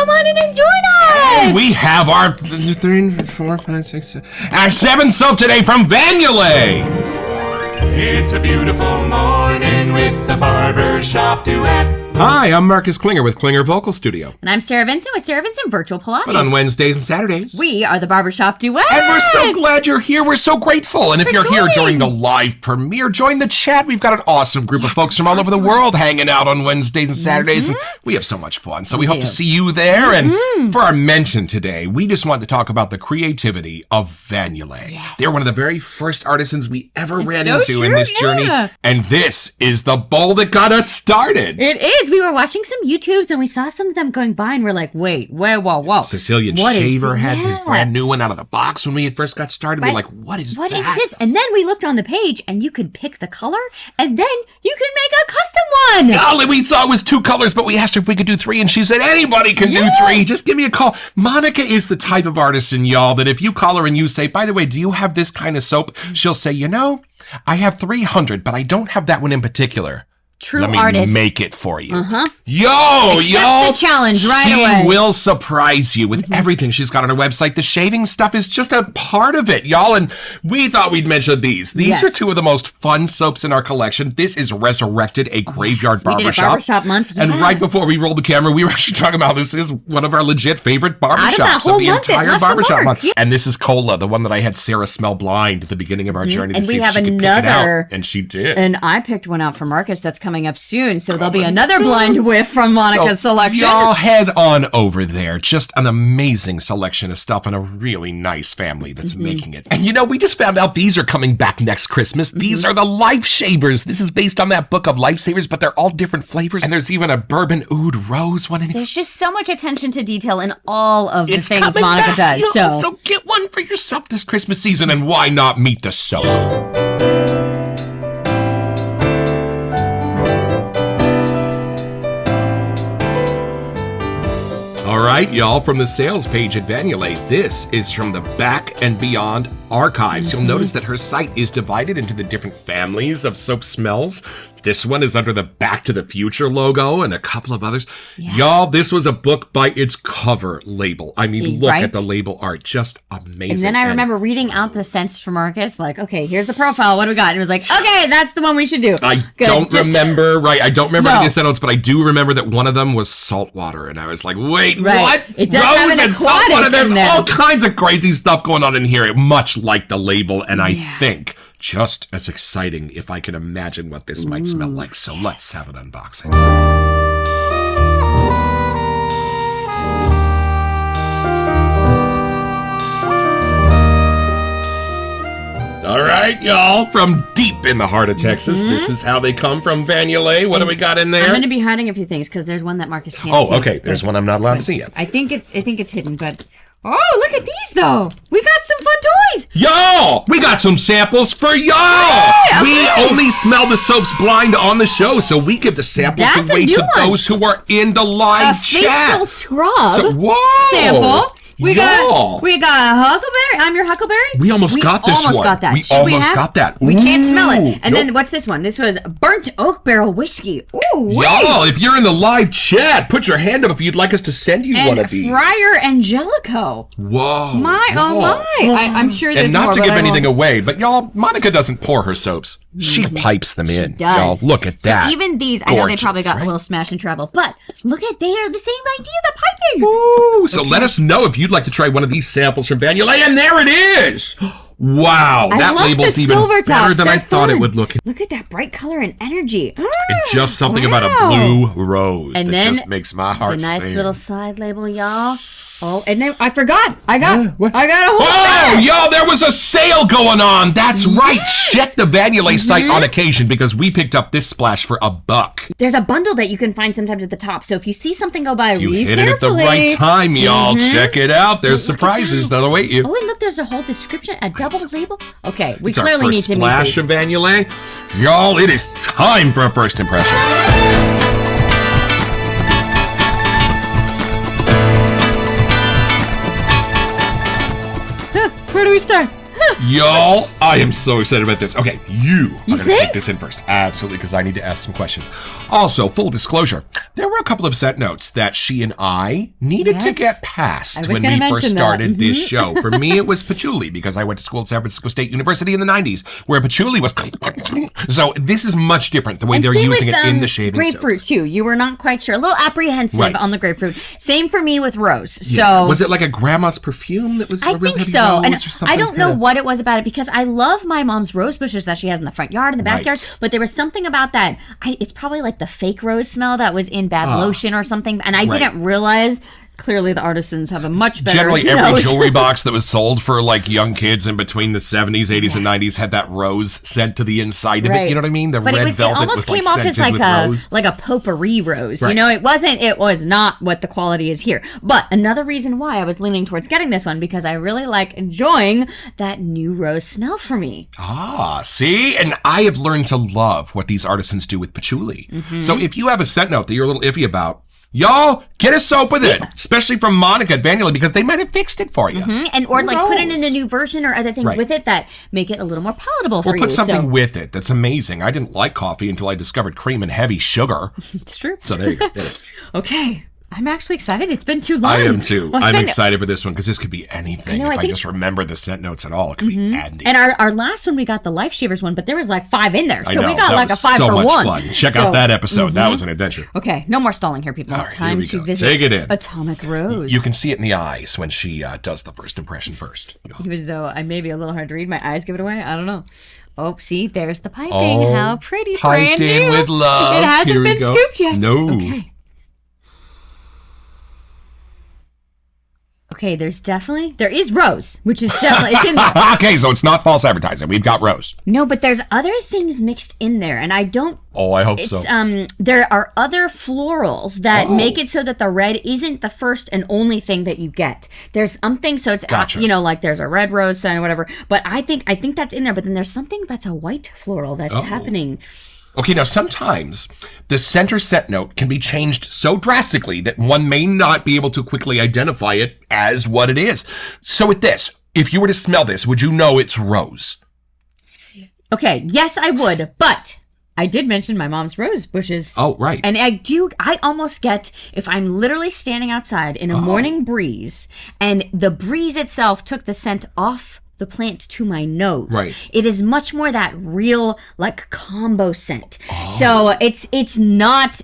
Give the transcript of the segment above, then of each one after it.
come on in and join us. We have our 3, 4, 5, 6, 7, our 7th soap today from Yulay. It's a beautiful morning with the Barbershop Duet. Hi, I'm Marcus Klinger with Klinger Vocal Studio. And I'm Sarah Vincent with Sarah Vincent Virtual Pilates. But on Wednesdays and Saturdays, we are the Barbershop Duet. And we're so glad you're here. We're so grateful. And if you're here during the live premiere, join the chat. We've got an awesome group of folks from all over the world hanging out on Wednesdays and Saturdays. And we have so much fun. So we hope to see you there. And for our mention today, we just wanted to talk about the creativity of Yulay. Yes. They're one of the very first artisans we ever ran into in this journey. And this is the bowl that got us started. It is. We were watching some YouTubes and we saw some of them going by and we're like, wait, whoa. Sicilian Shaver had this brand new one out of the box when we had first got started. We're like, what is that? What is this? And then we looked on the page and you could pick the color and then you can make a custom one. Golly, we saw it was 2 colors, but we asked her if we could do 3 and she said, anybody can do 3. Just give me a call. Monica is the type of artisan, y'all, that if you call her and you say, by the way, do you have this kind of soap? She'll say, you know, I have 300, but I don't have that one in particular. True Let me artist. Make it for you. Accepts Y'all. the challenge right away. She will surprise you with everything she's got on her website. The shaving stuff is just a part of it, y'all. And we thought we'd mention these. These are 2 of the most fun soaps in our collection. This is Resurrected, a graveyard barbershop. We did a barbershop month. And right before we rolled the camera, we were actually talking about this is one of our legit favorite barbershops of the entire barbershop month. Yeah. And this is Cola, the one that I had Sarah smell blind at the beginning of our journey to see if she could pick it out. And she did. And I picked one out for Marcus that's coming up soon. So there'll be another blind whiff from Monica's selection. Y'all head on over there. Just an amazing selection of stuff and a really nice family that's making it. And you know, we just found out these are coming back next Christmas. These are the Life Shavers. This is based on that book of Lifesavers, but they're all different flavors. And there's even a bourbon oud rose one in it. There's just so much attention to detail in all of the things Monica does. So get one for yourself this Christmas season, and why not meet the soap? All right, y'all, from the sales page at Yulay, this is from the Back and Beyond archives. You'll notice that her site is divided into the different families of soap smells. This one is under the Back to the Future logo and a couple of others. Y'all, this was a book by its cover label. I mean, look at the label art. Just amazing. And then I remember reading out the scents for Marcus, like, okay, here's the profile. What do we got? And it was like, okay, that's the one we should do. I don't remember any of the notes, but I do remember that one of them was salt water. And I was like, wait, what? It does have an salt water. There's in all kinds of crazy stuff going on in here, much like the label. And I think just as exciting if I can imagine what this might smell like. So let's have an unboxing. All right, y'all, from deep in the heart of Texas, this is how they come from Yulay. What do we got in there? I'm going to be hiding a few things because there's one that Marcus can't see. Oh, okay. There's one I'm not allowed to see yet. I think it's hidden, but... Oh, look at these, though. We got some fun toys. Y'all, we got some samples for y'all. We only smell the soaps blind on the show, so we give the samples away to those who are in the live chat. Facial scrub sample. We got Huckleberry. I'm your Huckleberry. We almost got this one. Got that. We almost got that. We can't smell it. And then what's this one? This was Burnt Oak Barrel Whiskey. Ooh, wait. Y'all, if you're in the live chat, put your hand up if you'd like us to send you one of these. Friar Angelico. Whoa. Oh my. I'm sure there's And not more, to give anything away, but y'all, Monica doesn't pour her soaps. She pipes them in. She does. Y'all, look at that. So even these, I know they probably got a little smash and travel, but look at, they are the same idea, the piping. Ooh, so let us know if you'd like to try one of these samples from Yulay, and there it is. Wow, that label's even better than I thought it would look. Look at that bright color and energy. It's just something about a blue rose that just makes my heart sing. A nice little side label, y'all. Oh, and then I forgot. I got a whole bag. Y'all, there was a sale going on. That's right. Check the Yulay site on occasion because we picked up this splash for $1. There's a bundle that you can find sometimes at the top. So if you see something go by, you hit it at the right time, y'all. Check it out. There's surprises that'll await you. Oh, and look, there's a whole description, a double label. Okay, we clearly need to meet splash of Yulay. Y'all, it is time for a first impression. Where do we start? Y'all, I am so excited about this. Okay, you are going to think? take this in first. Absolutely, because I need to ask some questions. Also, full disclosure, there were a couple of scent notes that she and I needed to Yes. get past I was when gonna we first mention that. started this show. For me, it was patchouli, because I went to school at San Francisco State University in the 90s, where patchouli was... So this is much different, the way they're same using with, it in the shaving grapefruit soaps. too. You were not quite sure, a little apprehensive Right. on the grapefruit. Same for me with rose. So Yeah. Was it like a grandma's perfume that was I a real think heavy so, rose and or something? I don't know Kinda- what it was about it because I love my mom's rose bushes that she has in the front yard and the backyard. Right. But there was something about that. It's probably like the fake rose smell that was in bad lotion or something, and I Right. didn't realize. Clearly, the artisans have a much better Generally, every nose. jewelry box that was sold for like young kids in between the 70s, 80s, and 90s had that rose scent to the inside of it. Right. You know what I mean? The But red it velvet almost was like came off as scented like with rose. a potpourri rose. You Right. know, it was not what the quality is here. But another reason why I was leaning towards getting this one because I really like enjoying that new rose smell for me. Ah, see? And I have learned to love what these artisans do with patchouli. Mm-hmm. So if you have a scent note that you're a little iffy about, y'all, get a soap with it, especially from Monica at Vanilla, because they might have fixed it for you. And or Who like put it in knows? a new version or other things Right. with it that make it a little more palatable for Or you. put something So with it that's amazing. I didn't like coffee until I discovered cream and heavy sugar. it's true. So there you go. Did it. Okay. I'm actually excited. It's been too long. I am too. Well, it's I'm been- excited for this one because this could be anything. I know, If I I think- just remember the scent notes at all, it could be anything. And our last one, we got the Life Shavers one, but there was like 5 in there. I So know, we got that like a was 5 so for much 1. fun. Check So- out that episode. That was an adventure. Okay, no more stalling here, people. All right, Time here we to go. visit Take it in. Atomic Rose. You can see it in the eyes when she does the first impression first. Even though I may be a little hard to read, my eyes give it away. I don't know. Oh, see, there's the piping. Oh, How pretty, piped brand in new. with love. It hasn't Here we been go. scooped yet. No. Okay. Okay, there is rose, which is definitely, it's in there. Okay, so it's not false advertising. We've got rose. No, but there's other things mixed in there, and I don't, Oh, I hope it's, so. there are other florals that Oh. make it so that the red isn't the first and only thing that you get. There's something, so it's, Gotcha. you know, like there's a red rose scent or whatever, but I think that's in there, but then there's something that's a white floral that's happening. Okay, now sometimes the center scent note can be changed so drastically that one may not be able to quickly identify it as what it is. So with this, if you were to smell this, would you know it's rose? Okay, yes, I would, but I did mention my mom's rose bushes. Oh, right. And I almost get, if I'm literally standing outside in a morning breeze and the breeze itself took the scent off the plant to my nose. Right. It is much more that real, like, combo scent. So it's not...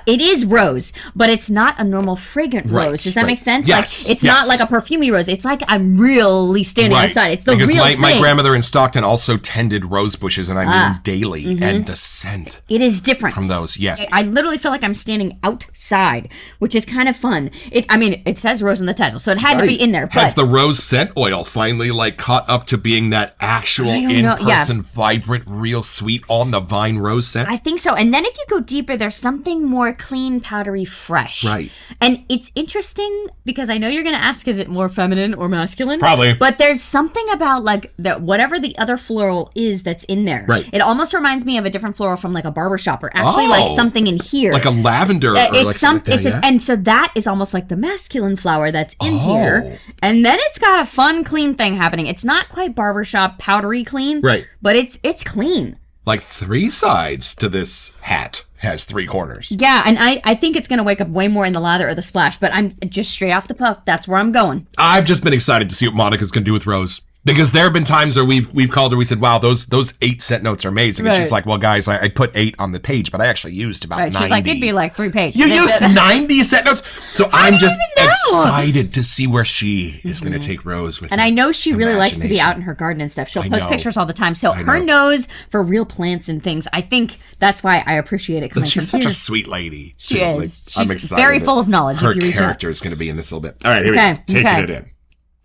it is rose, but it's not a normal fragrant Right, rose. Does that right. make sense? Yes, Like, it's yes. not like a perfumey rose. It's like I'm really standing Right. outside. It's the because real my thing. grandmother in Stockton also tended rose bushes, and I mean daily, Mm-hmm. and the scent It is different. from those, yes. I literally feel like I'm standing outside, which is kind of fun. It says rose in the title, so it had to be in there. But Has the rose scent oil finally like caught up to being that actual I don't know, in-person, vibrant, real sweet on the vine rose scent? I think so. And then if you go deeper, there's something more clean, powdery, fresh. Right. And it's interesting because I know you're going to ask, is it more feminine or masculine? Probably. But there's something about like that, whatever the other floral is that's in there. Right. It almost reminds me of a different floral from like a barbershop or actually like Oh. something in here. like a lavender or like It's something like that, yeah? and so that is almost like the masculine flower that's in Oh. here, and then it's got a fun, clean thing happening. It's not quite barbershop powdery clean, Right. But it's clean. Like 3 sides to this hat has 3 corners. Yeah, and I think it's gonna wake up way more in the lather or the splash, but I'm just straight off the puck. That's where I'm going. I've just been excited to see what Monica's going to do with Rose. Because there have been times where we've called her, we said, wow, those 8 scent notes are amazing. And Right. she's like, well, guys, I put 8 on the page, but I actually used about 90. She's like, it'd be like 3 pages. You used 90 scent notes? So I'm just even know? excited to see where she is going to take Rose with And her I know she really likes to be imagination. out in her garden and stuff. She'll I post know. pictures all the time. So I her know. nose for real plants and things, I think that's why I appreciate it coming But she's from such here. a sweet lady. She too. is. I'm She's excited very that full of knowledge Her if you reach out. character is going to be in this a little bit. All right, here Okay, we go. Taking okay. it in.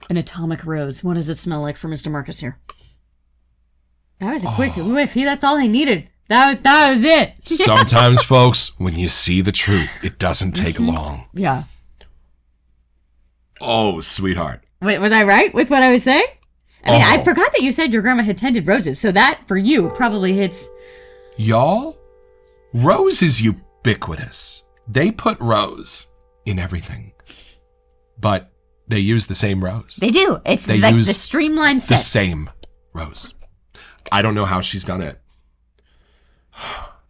An atomic rose. What does it smell like for Mr. Marcus here? That was a quick whiffy. That's all I needed. That was it. Sometimes, folks, when you see the truth, it doesn't take long. Yeah. Oh, sweetheart. Wait, was I right with what I was saying? I mean, I Oh. forgot that you said your grandma had tended roses, so that for you probably hits. Y'all, Rose is ubiquitous. They put Rose in everything. But they use the same Rose. They do. It's They like use the streamlined The set. same. rose. I don't know how she's done it.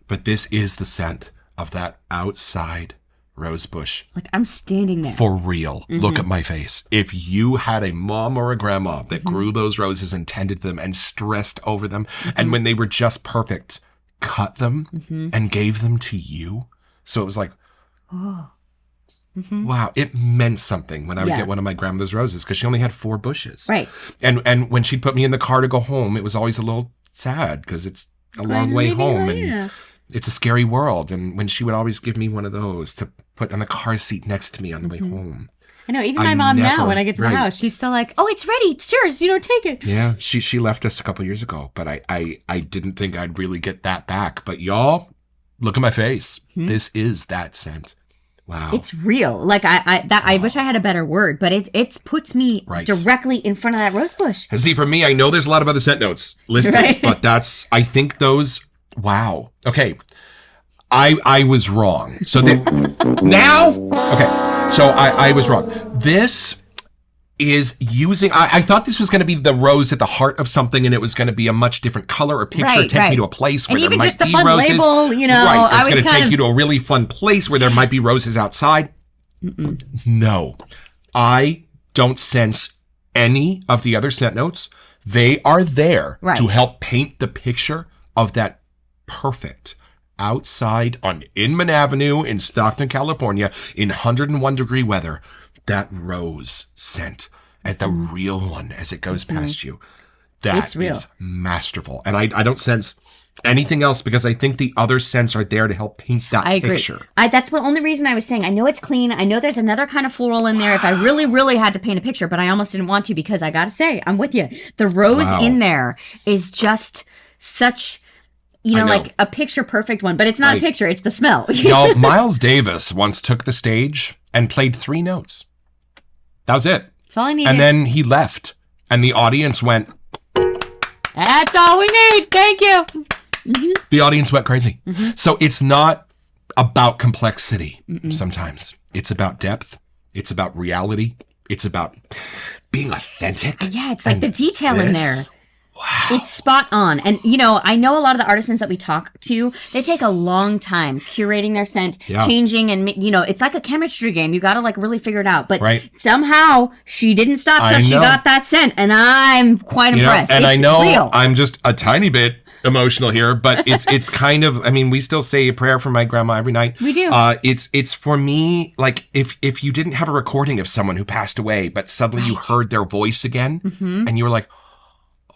But this is the scent of that outside rose bush. Like, I'm standing there. For real. Look at my face. If you had a mom or a grandma that grew those roses and tended them and stressed over them, and when they were just perfect, cut them and gave them to you. So it was like, wow, it meant something when I would get one of my grandmother's roses because she only had 4 bushes. Right. And when she'd put me in the car to go home, it was always a little sad because it's a long way home and it's a scary world. And when she would always give me one of those to put on the car seat next to me on the way home. I know, even my mom now, when I get to the house, she's still like, oh, it's ready. It's yours. Take it. Yeah, she left us a couple years ago, but I didn't think I'd really get that back. But y'all, look at my face. This is that scent. Wow. It's real. Like, I wish I had a better word, but it puts me directly in front of that rose bush. See, for me, I know there's a lot of other scent notes listed, but I think those, wow. Okay. I was wrong. So now, okay. So I was wrong. This is using, I thought this was going to be the rose at the heart of something and it was going to be a much different color or picture, take me to a place where there might be roses. Label, right, it's going to take you to a really fun place where there might be roses outside. No, I don't sense any of the other scent notes. They are there to help paint the picture of that perfect outside on Inman Avenue in Stockton, California in 101-degree weather. That rose scent as the real one as it goes past you. That is masterful. And I don't sense anything else because I think the other scents are there to help paint that picture. That's the only reason I was saying. I know it's clean. I know there's another kind of floral in there if I really, really had to paint a picture, but I almost didn't want to because I got to say, I'm with you. The rose in there is just such... like a picture perfect one, but it's not a picture, it's the smell. Y'all, Miles Davis once took the stage and played 3 notes. That was it. That's all I needed. And then he left, and the audience went, that's all we need. Thank you. The audience went crazy. So it's not about complexity sometimes. It's about depth. It's about reality. It's about being authentic. Yeah, it's like the detail in there. Wow. It's spot on. And, I know a lot of the artisans that we talk to, they take a long time curating their scent, changing, and, it's like a chemistry game. You got to, really figure it out. But somehow she didn't stop till she got that scent. And I'm quite impressed. And it's I know real. I'm just a tiny bit emotional here, but it's kind of, we still say a prayer for my grandma every night. We do. It's for me, like if you didn't have a recording of someone who passed away, but suddenly you heard their voice again and you were like,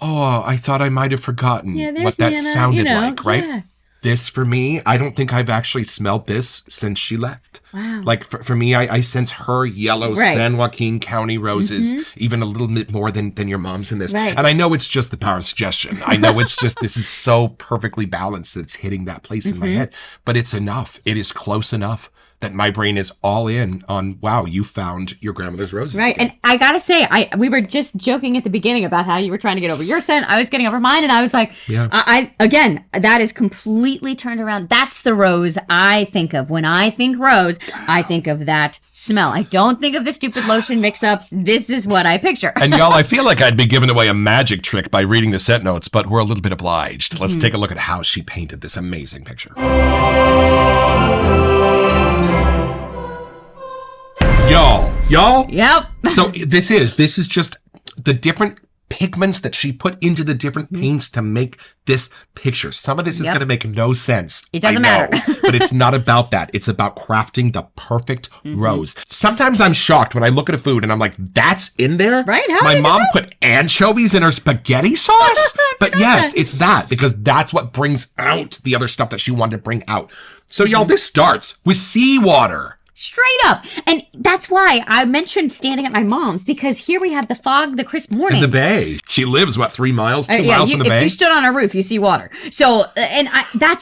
oh, I thought I might have forgotten what that sounded like, right? Yeah. This, for me, I don't think I've actually smelled this since she left. Wow. Like, for me, I sense her yellow San Joaquin County roses even a little bit more than your mom's in this. Right. And I know it's just the power of suggestion. I know it's just, this is so perfectly balanced that it's hitting that place in my head. But it's enough. It is close enough that my brain is all in on, wow, you found your grandmother's roses. Right. Again. And I got to say, we were just joking at the beginning about how you were trying to get over your scent. I was getting over mine. And I was like, again, that is completely turned around. That's the rose I think of. When I think rose, I think of that smell. I don't think of the stupid lotion mix-ups. This is what I picture. And y'all, I feel like I'd be giving away a magic trick by reading the scent notes, but we're a little bit obliged. Let's take a look at how she painted this amazing picture. Y'all? Yep. So this is just the different pigments that she put into the different paints to make this picture. Some of this is going to make no sense. It doesn't matter. But it's not about that. It's about crafting the perfect rose. Sometimes I'm shocked when I look at a food and I'm like, that's in there? Right? How My mom put anchovies in her spaghetti sauce? But yes, it's that because that's what brings out the other stuff that she wanted to bring out. So y'all, this starts with seawater. Straight up. And that's why I mentioned standing at my mom's, because here we have the fog, the crisp morning. In the bay. She lives, 3 miles, 2 miles from the bay? If you stood on a roof, you see water. So, and that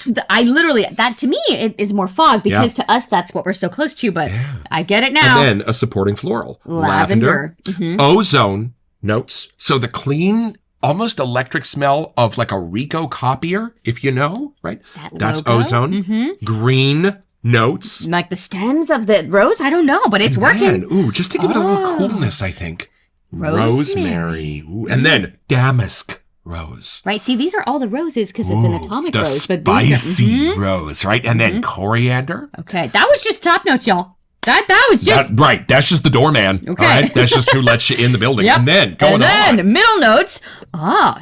to me, it is more fog because to us, that's what we're so close to, but I get it now. And then a supporting floral. Lavender. Ozone notes. So the clean, almost electric smell of like a Ricoh copier, if you know, right? That's logo. ozone. Green notes. Like the stems of the rose? I don't know, but it's working. Ooh, just to give it a little coolness, I think. Rosemary. Ooh. And then damask rose. Right. See, these are all the roses because it's an atomic the rose. But spicy rose, right? And then coriander. Okay. That was just top notes, y'all. That was just... right. That's just the doorman. Okay. All right? That's just who lets you in the building. Yep. And then, middle notes.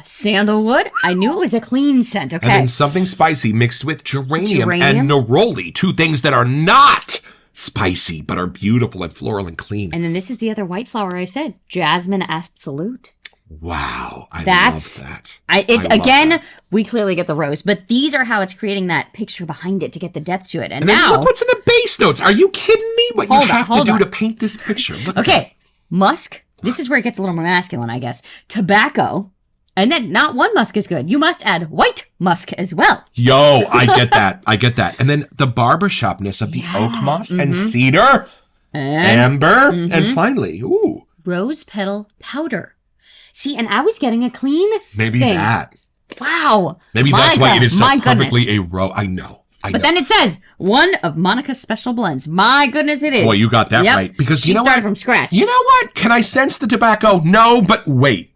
Sandalwood. I knew it was a clean scent. Okay. And then something spicy mixed with geranium and neroli. 2 things that are not spicy, but are beautiful and floral and clean. And then this is the other white flower I said. Jasmine Absolute. Wow. I love that. Again, we clearly get the rose, but these are how it's creating that picture behind it to get the depth to it. And then now, look what's in the base notes. Are you kidding me? What you have to do to paint this picture. Okay. Musk. This is where it gets a little more masculine, I guess. Tobacco. And then not one musk is good. You must add white musk as well. Yo, I get that. And then the barbershopness of the oak moss and cedar, amber, and finally, rose petal powder. See, and I was getting a clean Maybe thing. that. Wow. Maybe that's why it is so perfectly a rose. I know. But then it says, one of Monica's special blends. My goodness, it is. Boy, you got that right. Because she started from scratch. You know what? Can I sense the tobacco? No, but wait.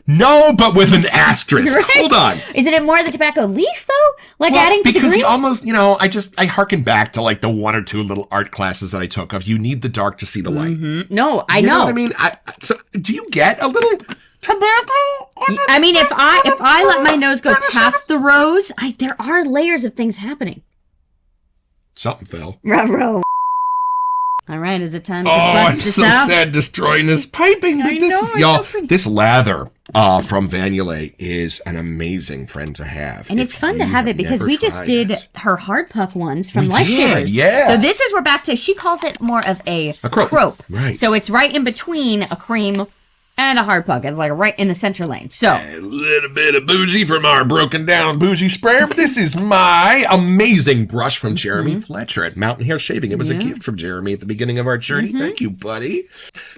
No, but with an asterisk. Right? Hold on. Isn't it more of the tobacco leaf, though? Adding to the green? Because you almost, I harken back to the 1 or 2 little art classes that I took of you need the dark to see the light. No, I know. You know what I mean? So do you get a little tobacco? I mean, if I let my nose go past the rose, there are layers of things happening. Something fell. Ruh-roh. All right, is it time to bust this out? I'm so sad destroying this piping. But this lather from Yulay is an amazing friend to have. And it's fun to have it because we just did her hard puck ones from Lifesavers. Yeah. So this is, we're back to, she calls it more of a crope. Right. So it's right in between a cream and a hard puck. It's right in the center lane. So a little bit of bougie from our broken down bougie sprayer. But this is my amazing brush from Jeremy Fletcher at Mountain Hair Shaving. It was a gift from Jeremy at the beginning of our journey. Thank you, buddy.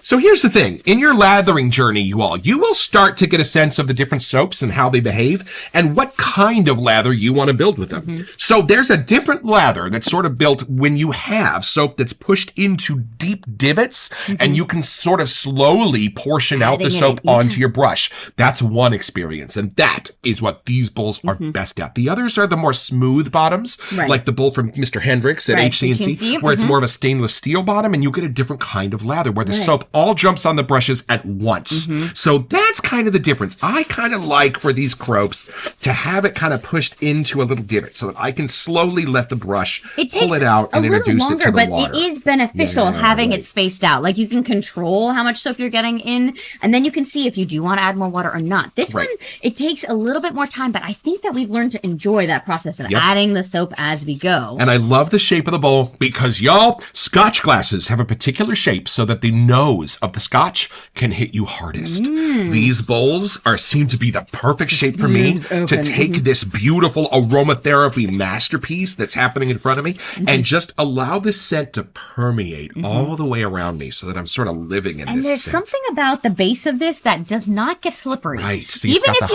So here's the thing. In your lathering journey, you will start to get a sense of the different soaps and how they behave and what kind of lather you want to build with them. So there's a different lather that's sort of built when you have soap that's pushed into deep divots and you can sort of slowly portion out the soap onto your brush. That's one experience, and that is what these bowls are best at. The others are the more smooth bottoms, like the bowl from Mr. Hendricks at HC&C, where it's more of a stainless steel bottom, and you get a different kind of lather where the soap all jumps on the brushes at once. So that's kind of the difference. I kind of like for these cropes to have it kind of pushed into a little divot so that I can slowly let the brush pull it out and introduce it to the water. But it is beneficial having it spaced out. You can control how much soap you're getting in, and then you can see if you do want to add more water or not. This one, it takes a little bit more time, but I think that we've learned to enjoy that process of adding the soap as we go. And I love the shape of the bowl because, y'all, Scotch glasses have a particular shape so that the nose of the Scotch can hit you hardest. These bowls seem to be the perfect shape for me to take this beautiful aromatherapy masterpiece that's happening in front of me and just allow the scent to permeate all the way around me so that I'm sort of living in this scent. And there's something about the base of this that does not get slippery. Right. See, even if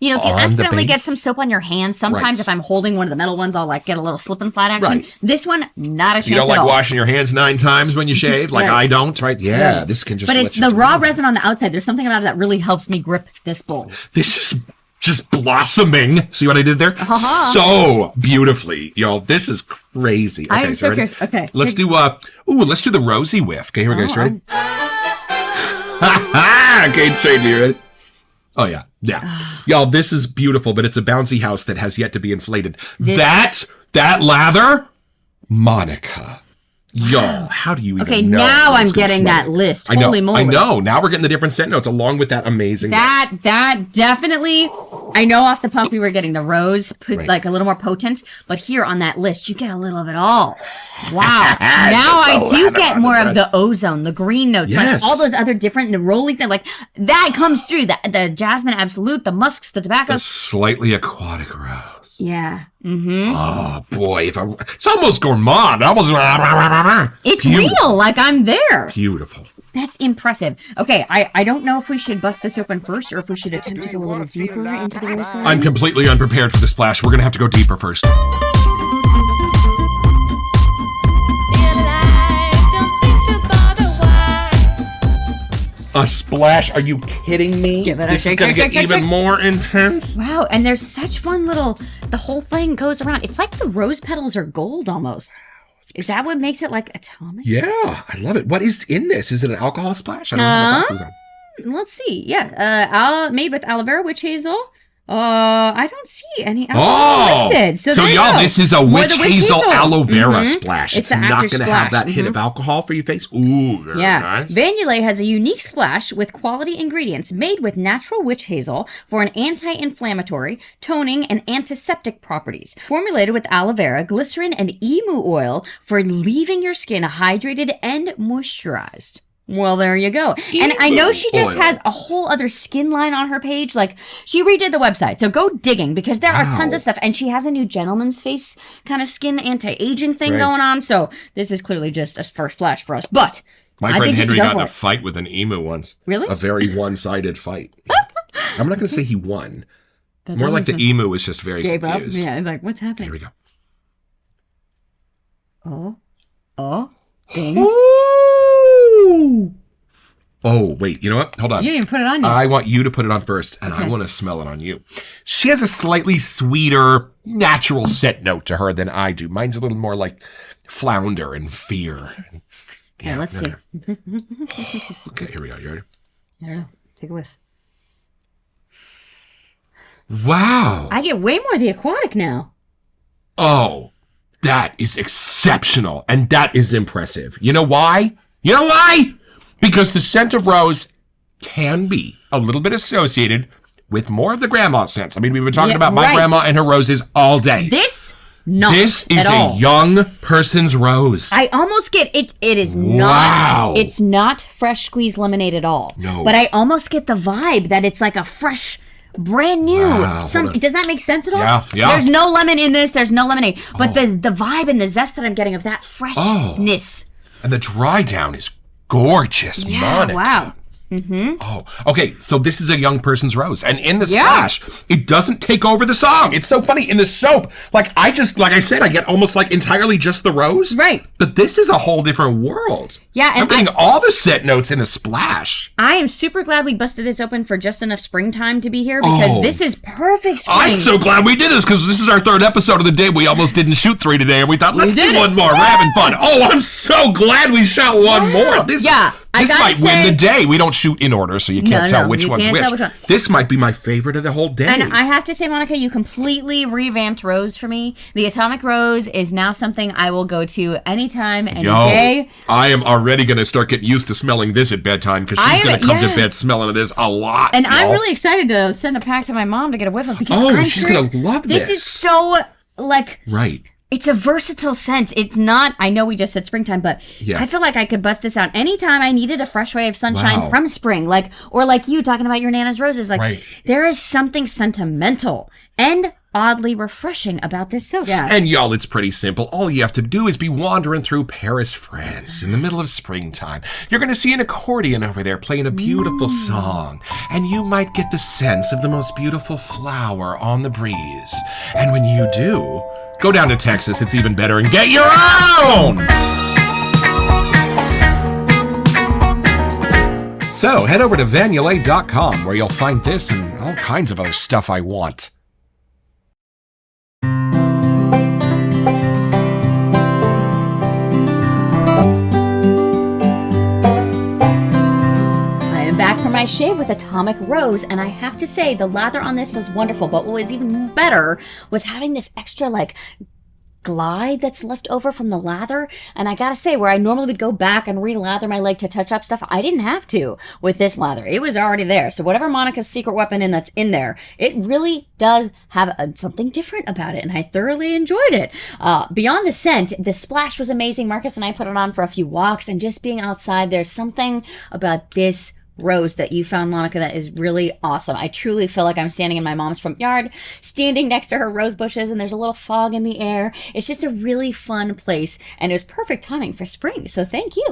you accidentally get some soap on your hands, sometimes if I'm holding one of the metal ones, I'll get a little slip and slide action. This one, not a chance at all. You don't washing your hands 9 times when you shave, I don't, right? Yeah, this can just. But it's the raw resin on the outside. There's something about it that really helps me grip this bowl. This is just blossoming. See what I did there? So beautifully, y'all. This is crazy. Okay, I'm so curious. Okay, let's do let's do the rosy whiff. Okay, here we go. You ready? Okay, straight to you. Ready? Oh, yeah. Y'all, this is beautiful, but it's a bouncy house that has yet to be inflated. That lather, Monica. Y'all, how do you even know? Now I'm getting that list. Holy moly. I know. Now we're getting the different scent notes along with that amazing That definitely, I know off the pump we were getting the rose, a little more potent, but here on that list, you get a little of it all. Wow. Now I do get more of the ozone, the green notes, all those other different neroli things, that comes through. The jasmine absolute, the musks, the tobacco. The slightly aquatic rose. Yeah. Oh, boy. It's almost gourmand. It's real. I'm there. Beautiful. That's impressive. Okay, I don't know if we should bust this open first or if we should attempt to go a little deeper into the rose garden. I'm completely unprepared for the splash. We're going to have to go deeper first. A splash? Are you kidding me? Give it a this shake, is going to shake, get shake, even shake. more intense. Wow, and there's such fun little, the whole thing goes around. It's like the rose petals are gold almost. Is that what makes it like atomic? Yeah, I love it. What is in this? Is it an alcohol splash? I don't have my glasses on. Let's see. Yeah, made with aloe vera, witch hazel. I don't see any alcohol listed. So there you y'all, go. this is a More witch the hazel aloe vera splash. It's It's the not after going to have splash. that hit of alcohol for your face. Ooh, very nice. Van Yulay has a unique splash with quality ingredients made with natural witch hazel for an anti-inflammatory, toning, and antiseptic properties. Formulated with aloe vera, glycerin, and emu oil for leaving your skin hydrated and moisturized. Well, there you go. And I know she just has a whole other skin line on her page. Like, she redid the website. So go digging because there are tons of stuff. And she has a new gentleman's face kind of skin anti-aging thing going on. So this is clearly just a first splash for us. But My friend Henry got in a fight with an emu once. Really? A very one-sided fight. I'm not going to say he won. More like the emu was just very confused. Yeah, it's like, what's happening? Here we go. Things. Oh, wait. You know what? Hold on. You didn't put it on yet. I want you to put it on first, and I want to smell it on you. She has a slightly sweeter, natural scent note to her than I do. Mine's a little more like flounder and fear. Yeah, let's see. Okay, here we go. You ready? Yeah, take a whiff. Wow. I get way more of the aquatic now. Oh, that is exceptional, and that is impressive. You know why? You know why? Because the scent of rose can be a little bit associated with more of the grandma scents. I mean, we've been talking about my grandma and her roses all day. This is a young person's rose. I almost get it. It is not. Wow. It's not fresh squeezed lemonade at all. No. But I almost get the vibe that it's like a fresh, brand new. Wow. Does that make sense at all? Yeah. There's no lemon in this. There's no lemonade. But the vibe and the zest that I'm getting of that freshness. And the dry down is gorgeous, Monica. Wow. Oh, okay. So this is a young person's rose, and in the splash, it doesn't take over the song. It's so funny in the soap. Like I said, I get almost like entirely just the rose. Right. But this is a whole different world. Yeah, and I'm getting all the scent notes in the splash. I am super glad we busted this open for just enough springtime to be here because this is perfect spring. I'm so glad we did this because this is our third episode of the day. We almost didn't shoot 3 today, and we thought, let's do one more. We're having fun. Oh, I'm so glad we shot one more. This might win the day. We don't shoot in order, so you can't tell which one's which. This might be my favorite of the whole day. And I have to say, Monica, you completely revamped rose for me. The Atomic Rose is now something I will go to anytime, any day. I am already going to start getting used to smelling this at bedtime because she's going to come to bed smelling this a lot. And I'm really excited to send a pack to my mom to get a whiff of because she's going to love this. This is so, Right. It's a versatile scent. It's not, I know we just said springtime, but I feel like I could bust this out anytime I needed a fresh ray of sunshine from spring. Or like you talking about your Nana's roses. There is something sentimental and oddly refreshing about this soap. Yeah. And y'all, it's pretty simple. All you have to do is be wandering through Paris, France in the middle of springtime. You're going to see an accordion over there playing a beautiful song. And you might get the sense of the most beautiful flower on the breeze. And when you do, go down to Texas, it's even better, and get your own! So head over to vanyulay.com where you'll find this and all kinds of other stuff I want. Back from my shave with Atomic Rose, and I have to say the lather on this was wonderful, but what was even better was having this extra glide that's left over from the lather. And I gotta say, where I normally would go back and re-lather my leg to touch up stuff, I didn't have to with this lather. It was already there. So whatever Monica's secret weapon that's in there, it really does have something different about it, and I thoroughly enjoyed it. Beyond the scent, the splash was amazing. Marcus and I put it on for a few walks, and just being outside, there's something about this rose that you found, Monica, that is really awesome. I truly feel like I'm standing in my mom's front yard, standing next to her rose bushes, and there's a little fog in the air. It's just a really fun place, and it was perfect timing for spring, so thank you.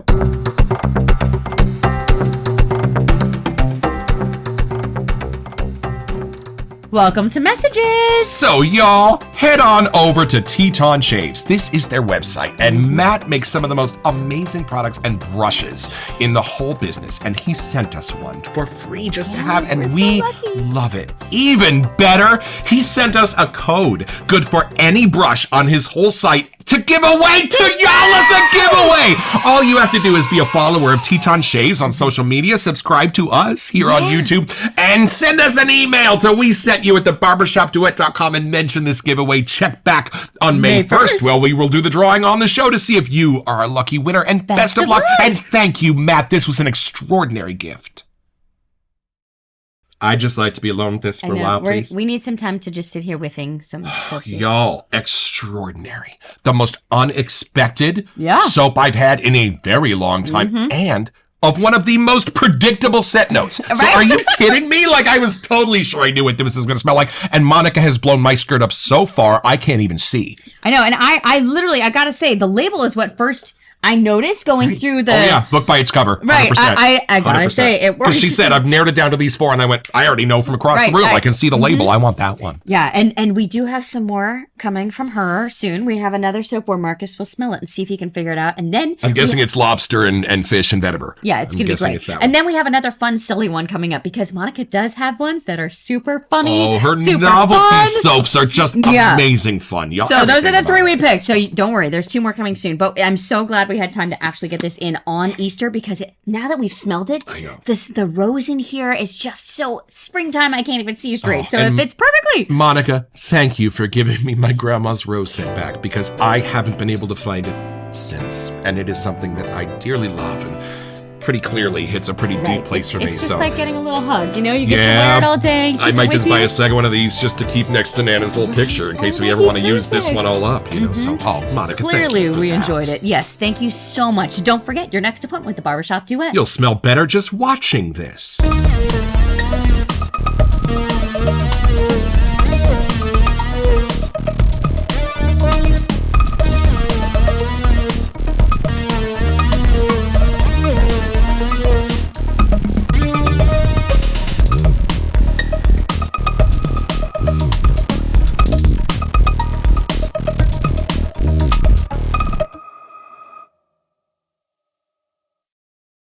Welcome to Messages. So, y'all, head on over to Teton Shaves. This is their website, and Matt makes some of the most amazing products and brushes in the whole business, and he sent us one for free just to have, and we love it. Even better, he sent us a code good for any brush on his whole site to give away to y'all as a giveaway. All you have to do is be a follower of Teton Shaves on social media, subscribe to us here on YouTube, and send us an email to wesetyou@thebarbershopduet.com and mention this giveaway. Check back on May 1st. Well, we will do the drawing on the show to see if you are a lucky winner. And best of luck. And thank you, Matt. This was an extraordinary gift. I'd just like to be alone with this for a while, please. We need some time to just sit here whiffing some soap. Y'all, extraordinary. The most unexpected soap I've had in a very long time. And of one of the most predictable scent notes. So are you kidding me? Like, I was totally sure I knew what this was going to smell like. And Monica has blown my skirt up so far, I can't even see. I know. And I literally, I got to say, the label is what first I noticed going through the... Oh, yeah. Book by its cover. 100%. Right. I gotta say, it works. Because she said, I've narrowed it down to these 4. And I went, I already know from across the room. I can see the label. I want that one. Yeah. And we do have some more coming from her soon. We have another soap where Marcus will smell it and see if he can figure it out. And then... I'm guessing it's lobster and fish and vetiver. Yeah, it's going to be great. And then we have another fun, silly one coming up because Monica does have ones that are super funny. Oh, her novelty soaps are just amazing fun. So those are the 3 we picked. So don't worry. There's 2 more coming soon. But I'm so glad we had time to actually get this in on Easter because now that we've smelled it, I know. The rose in here is just so springtime. I can't even see straight. So it fits perfectly. Monica, thank you for giving me my grandma's rose scent back because I haven't been able to find it since. And it is something that I dearly love and pretty clearly hits a pretty deep place for me. It's just like getting a little hug, you know? You get to wear it all day. I might just buy a second one of these just to keep next to Nana's little picture in case we ever want to use this one all up, you know? So, Monica, clearly thank you for we that. enjoyed it. Yes, thank you so much. Don't forget your next appointment with the Barbershop Duet. You'll smell better just watching this.